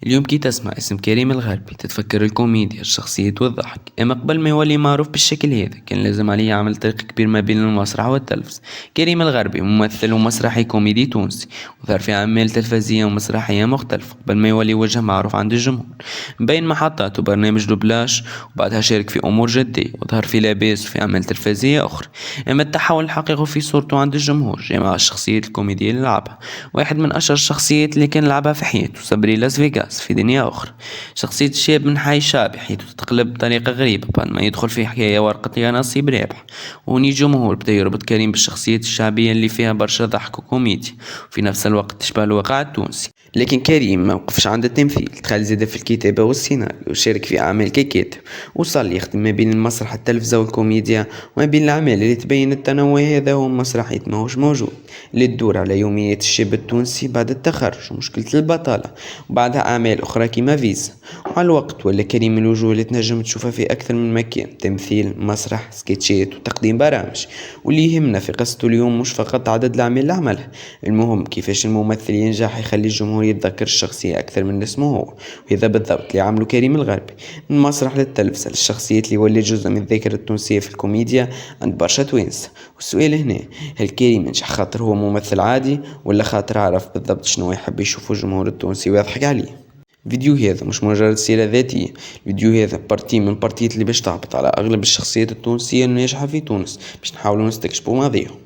اليوم كي تسمع اسم كريم الغربي تتفكر الكوميديا الشخصية والضحك. اما قبل ما يولي معروف بالشكل هذا كان لازم عليه يعمل طريق كبير ما بين المسرح والتلفز. كريم الغربي ممثل ومسرحي كوميدي تونسي، وظهر في أعمال تلفزية ومسرحية مختلفة قبل ما يولي وجه معروف عند الجمهور بين محطات وبرنامج دوبلاج، وبعدها شارك في أمور جدية وظهر في لاباس وفي أعمال تلفزية أخرى. اما التحول الحقيقي في صورته عند الجمهور جاء مع الشخصية الكوميدية اللي لعبها، واحد من أشهر الشخصيات اللي كان لعبها في حياته صبري لاس فيغاس في دنيا أخرى. شخصية الشاب من حي شعبي حيث تتقلب بطريقة غريبة بعد ما يدخل في حكاية ورقة يا نصيب رابح. وهني الجمهور بدا يربط كريم بالشخصيات الشعبية اللي فيها برشا ضحك وكوميديا، وفي نفس الوقت تشبه الواقع التونسي. لكن كريم ما وقفش عند التمثيل، دخل زاد في الكتابة والسيناريو وشارك في أعمال ككاتب، وصل يخدم ما بين المسرح التلفزة والكوميديا، وما بين الأعمال اللي تبين التنوع هذا هو مسرحية ماهوش موجود اللي تدور على يوميات الشاب التونسي بعد التخرج ومشكلة البطالة، وبعدها أعمال أخرى كيما فيزا. وعلى الوقت ولا كريم من الوجوه اللي تنجم تشوفها في أكثر من مكان، تمثيل، مسرح، سكتشات وتقديم برامج. واللي يهمنا في قصته اليوم مش فقط عدد الأعمال اللي عملها، المهم كيفاش الممثل ينجح يخلي الجمهور يتذكر الشخصية أكثر من اسمه هو. وإذا بالضبط اللي عمله كريم الغربي من مسرح للتلفزة للشخصيات اللي ولات جزء من الذاكرة التونسية في الكوميديا عند برشا توانسة. والسؤال هنا، هل كريم ينجح خاطر هو ممثل عادي ولا خاطر عرف بالضبط شنو يحب يشوفه الجمهور التونسي ويضحك عليه؟ الفيديو هذا مش مجرد سيرة ذاتية، الفيديو هذا بارتي من بارتيات اللي باش تعبط على أغلب الشخصيات التونسية الناجحة في تونس باش نحاولوا نستكشفوا ماضيهم.